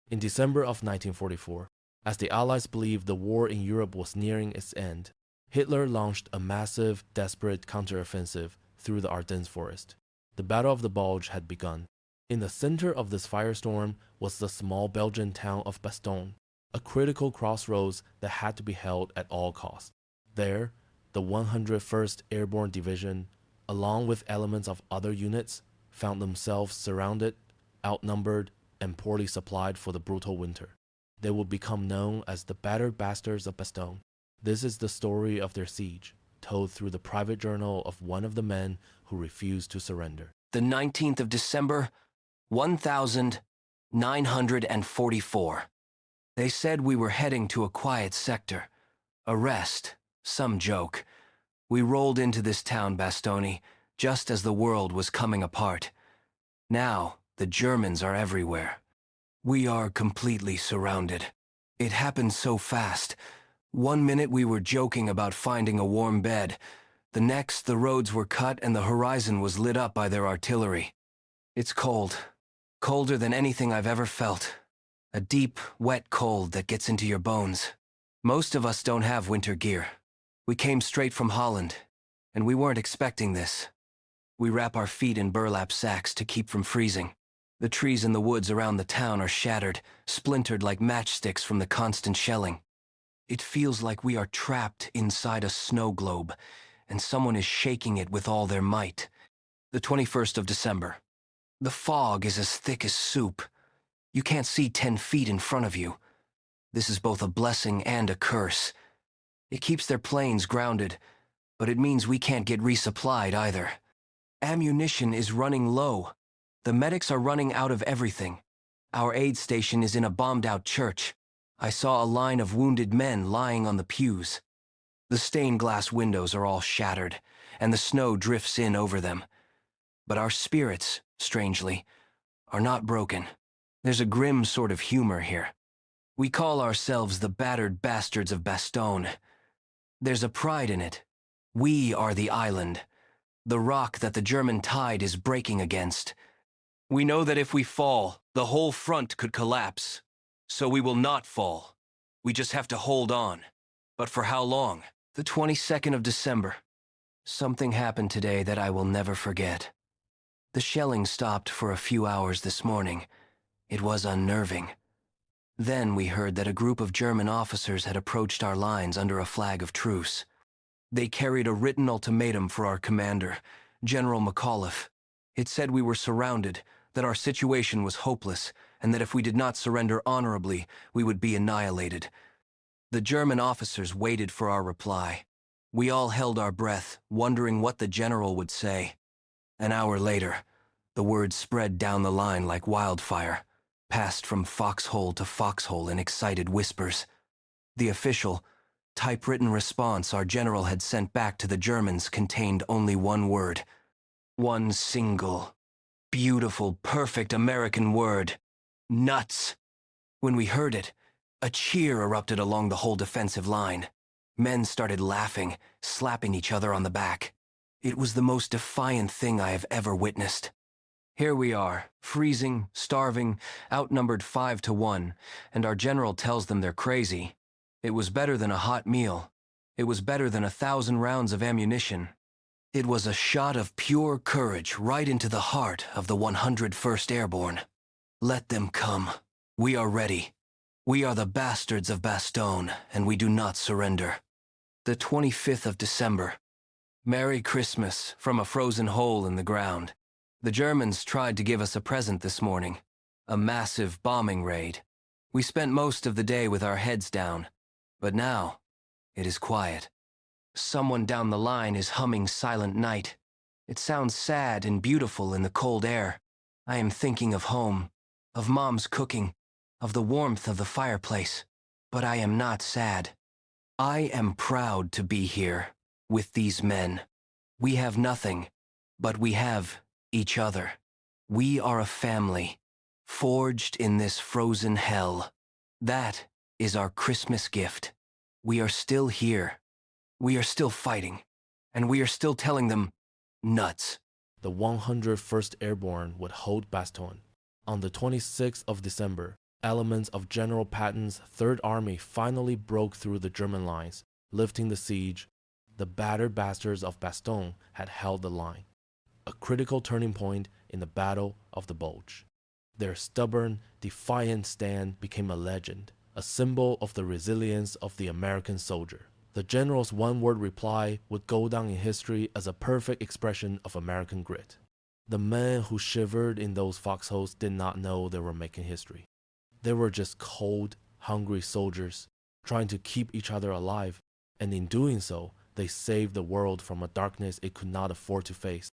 In December of 1944, as the Allies believed the war in Europe was nearing its end, Hitler launched a massive, desperate counteroffensive through the Ardennes forest. The Battle of the Bulge had begun. In the center of this firestorm was the small Belgian town of Bastogne, a critical crossroads that had to be held at all costs. There, the 101st Airborne Division, along with elements of other units, found themselves surrounded, outnumbered, and poorly supplied for the brutal winter. They would become known as the Battered Bastards of Bastogne. This is the story of their siege, told through the private journal of one of the men who refused to surrender. The 19th of December, 1944. They said we were heading to a quiet sector. A rest, some joke. We rolled into this town, Bastogne, just as the world was coming apart. Now, the Germans are everywhere. We are completely surrounded. It happened so fast. One minute we were joking about finding a warm bed. The next, the roads were cut and the horizon was lit up by their artillery. It's cold. Colder than anything I've ever felt. A deep, wet cold that gets into your bones. Most of us don't have winter gear. We came straight from Holland, and we weren't expecting this. We wrap our feet in burlap sacks to keep from freezing. The trees in the woods around the town are shattered, splintered like matchsticks from the constant shelling. It feels like we are trapped inside a snow globe, and someone is shaking it with all their might. The 21st of December. The fog is as thick as soup. You can't see 10 feet in front of you. This is both a blessing and a curse. It keeps their planes grounded, but it means we can't get resupplied either. Ammunition is running low. The medics are running out of everything. Our aid station is in a bombed-out church. I saw a line of wounded men lying on the pews. The stained glass windows are all shattered, and the snow drifts in over them. But our spirits, strangely, are not broken. There's a grim sort of humor here. We call ourselves the Battered Bastards of Bastogne. There's a pride in it. We are the island, the rock that the German tide is breaking against. We know that if we fall, the whole front could collapse. So we will not fall. We just have to hold on. But for how long? The 22nd of December. Something happened today that I will never forget. The shelling stopped for a few hours this morning. It was unnerving. Then we heard that a group of German officers had approached our lines under a flag of truce. They carried a written ultimatum for our commander, General McAuliffe. It said we were surrounded, that our situation was hopeless, and that if we did not surrender honorably, we would be annihilated. The German officers waited for our reply. We all held our breath, wondering what the general would say. An hour later, the word spread down the line like wildfire, passed from foxhole to foxhole in excited whispers. The official, typewritten response our general had sent back to the Germans contained only one word. One single, beautiful, perfect American word. Nuts! When we heard it, a cheer erupted along the whole defensive line. Men started laughing, slapping each other on the back. It was the most defiant thing I have ever witnessed. Here we are, freezing, starving, outnumbered 5-1, and our general tells them they're crazy. It was better than a hot meal. It was better than 1,000 rounds of ammunition. It was a shot of pure courage right into the heart of the 101st Airborne. Let them come. We are ready. We are the bastards of Bastogne, and we do not surrender. The 25th of December. Merry Christmas from a frozen hole in the ground. The Germans tried to give us a present this morning. A massive bombing raid. We spent most of the day with our heads down. But now, it is quiet. Someone down the line is humming Silent Night. It sounds sad and beautiful in the cold air. I am thinking of home, of Mom's cooking, of the warmth of the fireplace. But I am not sad. I am proud to be here, with these men. We have nothing, but we have each other. We are a family, forged in this frozen hell. That is our Christmas gift. We are still here. We are still fighting. And we are still telling them, nuts. The 101st Airborne would hold Bastogne. On the 26th of December, Elements of General Patton's Third Army finally broke through the German lines, lifting the siege. The Battered Bastards of Bastogne had held the line, a critical turning point in the Battle of the Bulge. Their stubborn, defiant stand became a legend, a symbol of the resilience of the American soldier. The general's one-word reply would go down in history as a perfect expression of American grit. The men who shivered in those foxholes did not know they were making history. They were just cold, hungry soldiers trying to keep each other alive, and in doing so, they saved the world from a darkness it could not afford to face.